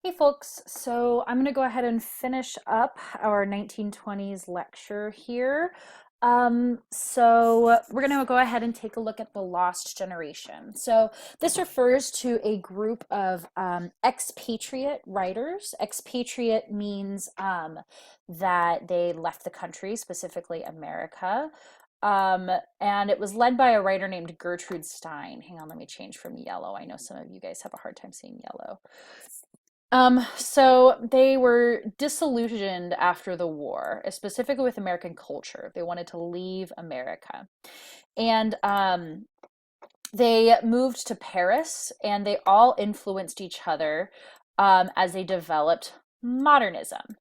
Hey folks, so I'm going to go ahead and finish up our 1920s lecture here. So we're going to go ahead and take a look at the Lost Generation. So this refers to a group of expatriate writers. Expatriate means that they left the country, specifically America. Um, and it was led by a writer named Gertrude Stein. Hang on, let me change from yellow. I know some of you guys have a hard time saying yellow. So they were disillusioned after the war, specifically with American culture. They wanted to leave America. And they moved to Paris, and they all influenced each other as they developed modernism.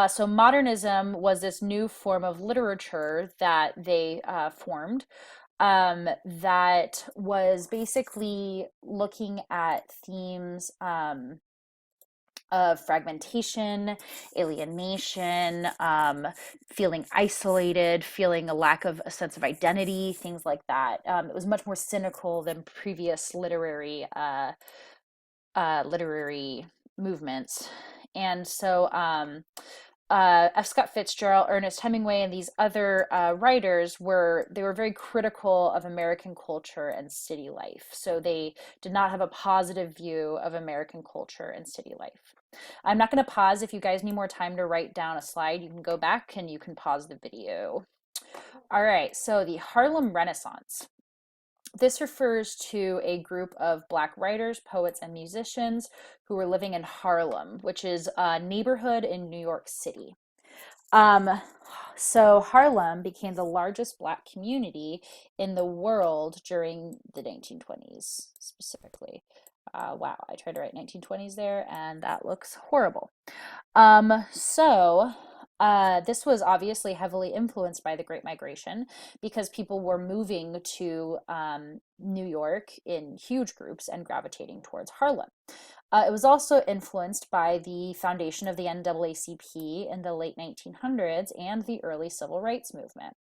So modernism was this new form of literature that they formed that was basically looking at themes of fragmentation, alienation, feeling isolated, feeling a lack of a sense of identity, things like that. It was much more cynical than previous literary movements. And so F. Scott Fitzgerald, Ernest Hemingway, and these other writers were very critical of American culture and city life. So they did not have a positive view of American culture and city life. I'm not going to pause. If you guys need more time to write down a slide, you can go back and you can pause the video. All right, so the Harlem Renaissance. This refers to a group of Black writers, poets, and musicians who were living in Harlem, which is a neighborhood in New York City. Um, so Harlem became the largest Black community in the world during the 1920s, specifically. Wow, I tried to write 1920s there, and that looks horrible. This was obviously heavily influenced by the Great Migration because people were moving to New York in huge groups and gravitating towards Harlem. It was also influenced by the foundation of the NAACP in the late 1900s and the early civil rights movement.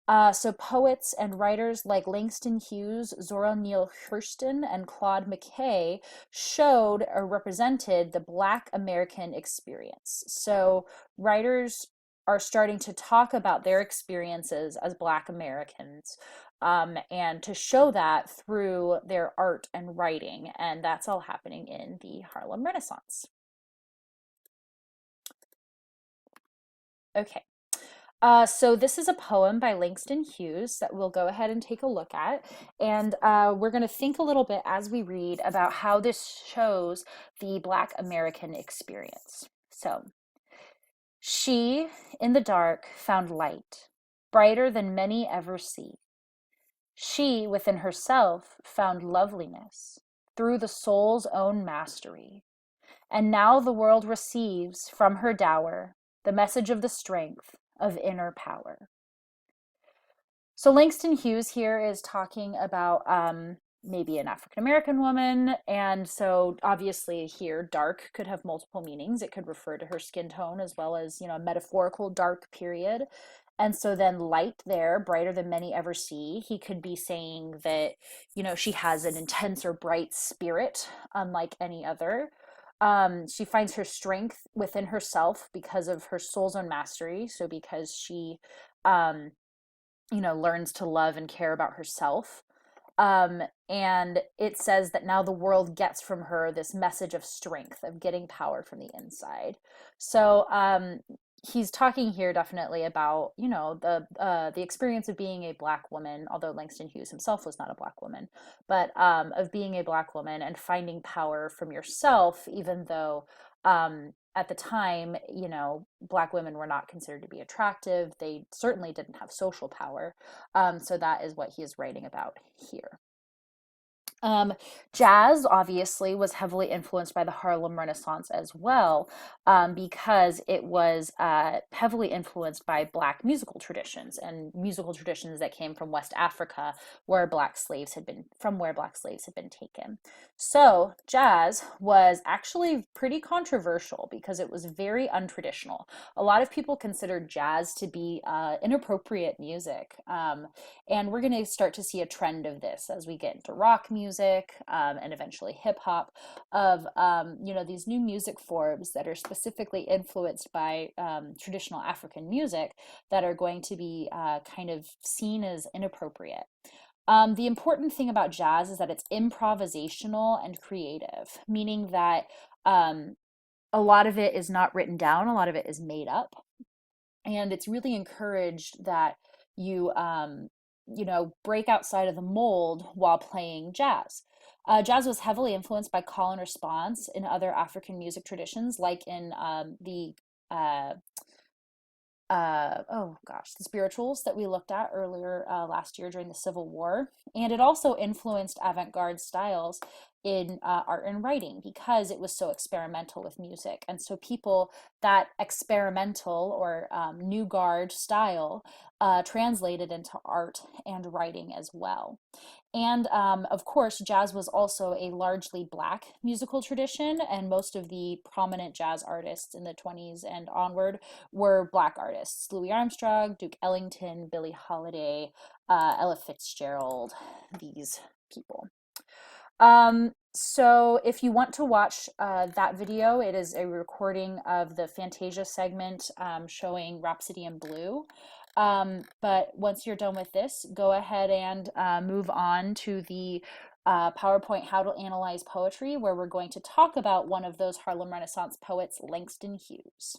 So poets and writers like Langston Hughes, Zora Neale Hurston, and Claude McKay showed or represented the Black American experience. So writers are starting to talk about their experiences as Black Americans and to show that through their art and writing. And that's all happening in the Harlem Renaissance. Okay. So this is a poem by Langston Hughes that we'll go ahead and take a look at. And we're going to think a little bit as we read about how this shows the Black American experience. So, she, in the dark, found light, brighter than many ever see. She, within herself, found loveliness through the soul's own mastery. And now the world receives from her dower the message of the strength of inner power. So Langston Hughes here is talking about maybe an African American woman. And so obviously here, dark could have multiple meanings. It could refer to her skin tone as well as, a metaphorical dark period. And so then light there, brighter than many ever see. He could be saying that, she has an intense or bright spirit, unlike any other. She finds her strength within herself because of her soul's own mastery. So because she, um, learns to love and care about herself. And it says that now the world gets from her this message of strength, of getting power from the inside. So he's talking here definitely about, the experience of being a Black woman, although Langston Hughes himself was not a Black woman, but of being a Black woman and finding power from yourself, even though at the time, Black women were not considered to be attractive. They certainly didn't have social power. So that is what he is writing about here. Um, Jazz obviously was heavily influenced by the Harlem Renaissance as well, because it was heavily influenced by Black musical traditions and musical traditions that came from West Africa, where Black slaves had been taken. So jazz was actually pretty controversial because it was very untraditional. A lot of people considered jazz to be inappropriate music, and we're going to start to see a trend of this as we get into rock music music and eventually hip hop, of these new music forms that are specifically influenced by traditional African music that are going to be kind of seen as inappropriate. The important thing about jazz is that it's improvisational and creative, meaning that um, a lot of it is not written down, a lot of it is made up, and it's really encouraged that you break outside of the mold while playing jazz. Jazz was heavily influenced by call and response in other African music traditions, like in the uh, oh gosh, the spirituals that we looked at earlier last year during the Civil War. And it also influenced avant-garde styles in art and writing because it was so experimental with music. And so people, that experimental or new guard style translated into art and writing as well. And of course, jazz was also a largely Black musical tradition, and most of the prominent jazz artists in the 20s and onward were Black artists: Louis Armstrong, Duke Ellington, Billie Holiday, Ella Fitzgerald, these people. So if you want to watch that video, it is a recording of the Fantasia segment showing Rhapsody in Blue. But once you're done with this, go ahead and move on to the PowerPoint How to Analyze Poetry, where we're going to talk about one of those Harlem Renaissance poets, Langston Hughes.